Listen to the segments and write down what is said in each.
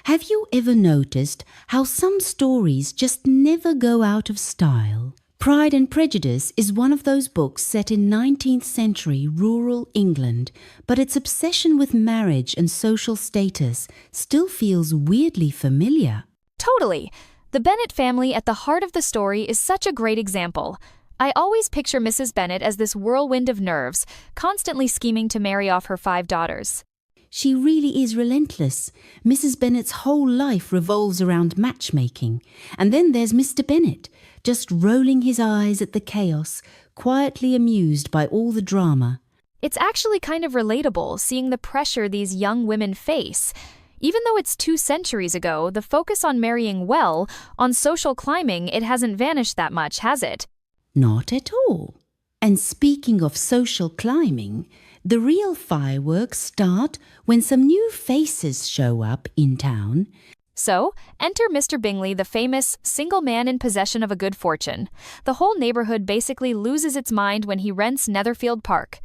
Have you ever noticed how some stories just never go out of style? Pride and Prejudice is one of those books set in 19th century rural England, but its obsession with marriage and social status still feels weirdly familiar. Totally. The Bennet family at the heart of the story is such a great example. I always picture Mrs. Bennet as this whirlwind of nerves, constantly scheming to marry off her 5 daughters. She really is relentless. Mrs. Bennet's whole life revolves around matchmaking. And then there's Mr. Bennet, just rolling his eyes at the chaos, quietly amused by all the drama. It's actually kind of relatable, seeing the pressure these young women face. Even though it's 2 centuries ago, the focus on marrying well, on social climbing, it hasn't vanished that much, has it? Not at all. And speaking of social climbing, the real fireworks start when some new faces show up in town. So, enter Mr. Bingley, the famous single man in possession of a good fortune. The whole neighborhood basically loses its mind when he rents Netherfield Park.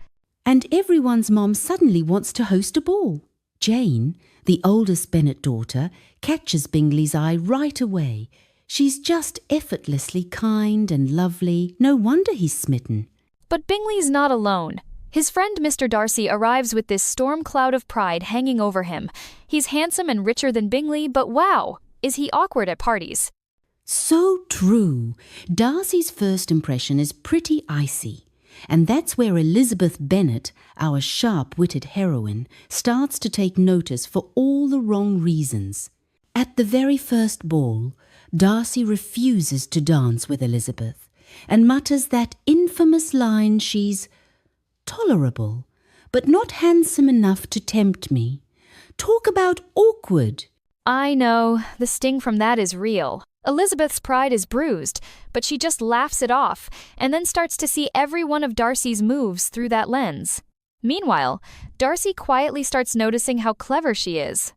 And everyone's mom suddenly wants to host a ball. Jane, the oldest Bennet daughter, catches Bingley's eye right away. She's just effortlessly kind and lovely. No wonder he's smitten. But Bingley's not alone. His friend Mr. Darcy arrives with this storm cloud of pride hanging over him. He's handsome and richer than Bingley, but wow, is he awkward at parties. So true. Darcy's first impression is pretty icy. And that's where Elizabeth Bennet, our sharp-witted heroine, starts to take notice for all the wrong reasons. At the very first ball, Darcy refuses to dance with Elizabeth and mutters that infamous line she's tolerable, but not handsome enough to tempt me. Talk about awkward. I know, the sting from that is real. Elizabeth's pride is bruised, but she just laughs it off, and then starts to see every one of Darcy's moves through that lens. Meanwhile, Darcy quietly starts noticing how clever she is.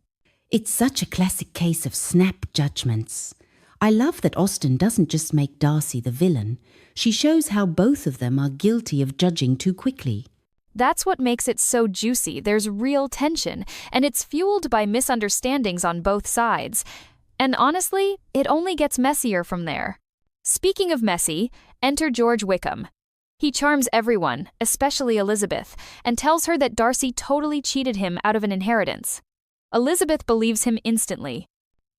It's such a classic case of snap judgments. I love that Austen doesn't just make Darcy the villain. She shows how both of them are guilty of judging too quickly. That's what makes it so juicy. There's real tension, and it's fueled by misunderstandings on both sides. And honestly, it only gets messier from there. Speaking of messy, enter George Wickham. He charms everyone, especially Elizabeth, and tells her that Darcy totally cheated him out of an inheritance. Elizabeth believes him instantly.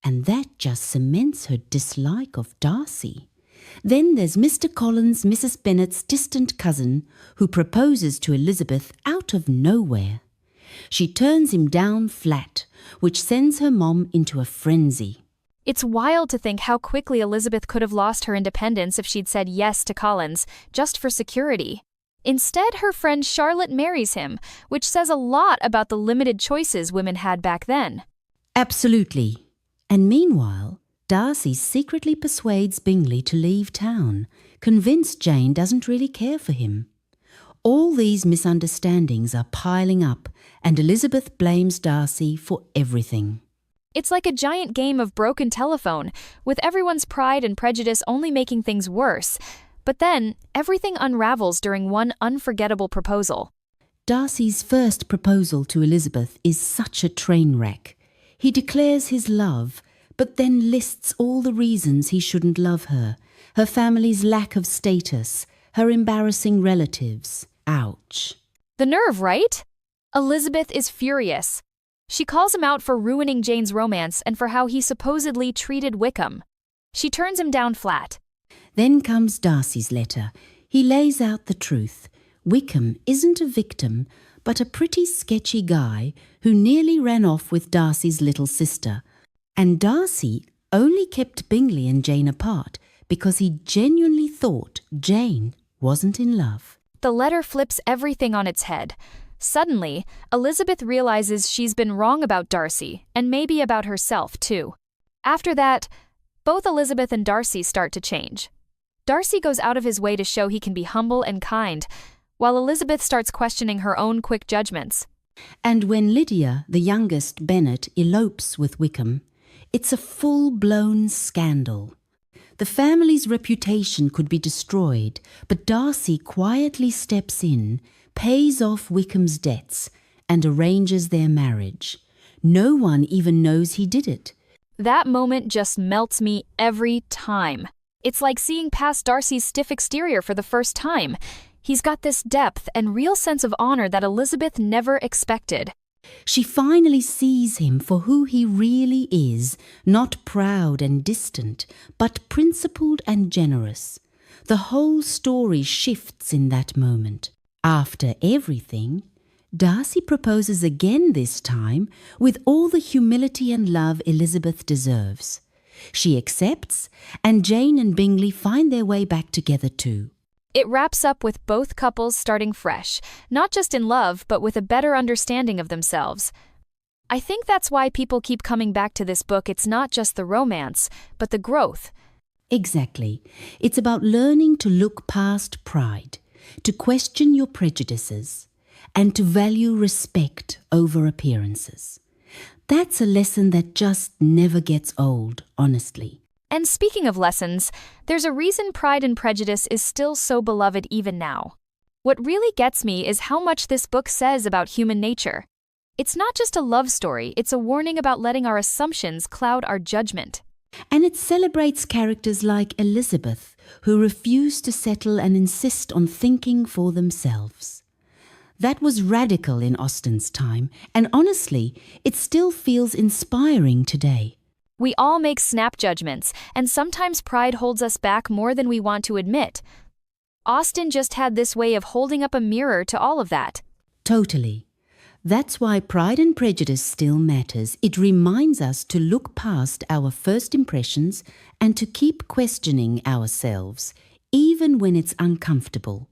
And that just cements her dislike of Darcy. Then there's Mr. Collins, Mrs. Bennet's distant cousin, who proposes to Elizabeth out of nowhere. She turns him down flat, which sends her mom into a frenzy. It's wild to think how quickly Elizabeth could have lost her independence if she'd said yes to Collins, just for security. Instead, her friend Charlotte marries him, which says a lot about the limited choices women had back then. Absolutely. And meanwhile, Darcy secretly persuades Bingley to leave town, convinced Jane doesn't really care for him. All these misunderstandings are piling up, and Elizabeth blames Darcy for everything. It's like a giant game of broken telephone, with everyone's pride and prejudice only making things worse. But then, everything unravels during one unforgettable proposal. Darcy's first proposal to Elizabeth is such a train wreck. He declares his love, but then lists all the reasons he shouldn't love her. Her family's lack of status, her embarrassing relatives. Ouch. The nerve, right? Elizabeth is furious. She calls him out for ruining Jane's romance and for how he supposedly treated Wickham. She turns him down flat. Then comes Darcy's letter. He lays out the truth. Wickham isn't a victim, but a pretty sketchy guy who nearly ran off with Darcy's little sister. And Darcy only kept Bingley and Jane apart because he genuinely thought Jane wasn't in love. The letter flips everything on its head. Suddenly, Elizabeth realizes she's been wrong about Darcy, and maybe about herself, too. After that, both Elizabeth and Darcy start to change. Darcy goes out of his way to show he can be humble and kind, while Elizabeth starts questioning her own quick judgments. And when Lydia, the youngest Bennet, elopes with Wickham, it's a full-blown scandal. The family's reputation could be destroyed, but Darcy quietly steps in, pays off Wickham's debts, and arranges their marriage. No one even knows he did it. That moment just melts me every time. It's like seeing past Darcy's stiff exterior for the first time. He's got this depth and real sense of honor that Elizabeth never expected. She finally sees him for who he really is, not proud and distant, but principled and generous. The whole story shifts in that moment. After everything, Darcy proposes again this time with all the humility and love Elizabeth deserves. She accepts, and Jane and Bingley find their way back together too. It wraps up with both couples starting fresh, not just in love, but with a better understanding of themselves. I think that's why people keep coming back to this book. It's not just the romance, but the growth. Exactly. It's about learning to look past pride, to question your prejudices, and to value respect over appearances. That's a lesson that just never gets old, honestly. And speaking of lessons, there's a reason Pride and Prejudice is still so beloved even now. What really gets me is how much this book says about human nature. It's not just a love story, it's a warning about letting our assumptions cloud our judgment. And it celebrates characters like Elizabeth, who refuse to settle and insist on thinking for themselves. That was radical in Austen's time, and honestly, it still feels inspiring today. We all make snap judgments, and sometimes pride holds us back more than we want to admit. Austen just had this way of holding up a mirror to all of that. Totally. That's why Pride and Prejudice still matters. It reminds us to look past our first impressions and to keep questioning ourselves, even when it's uncomfortable.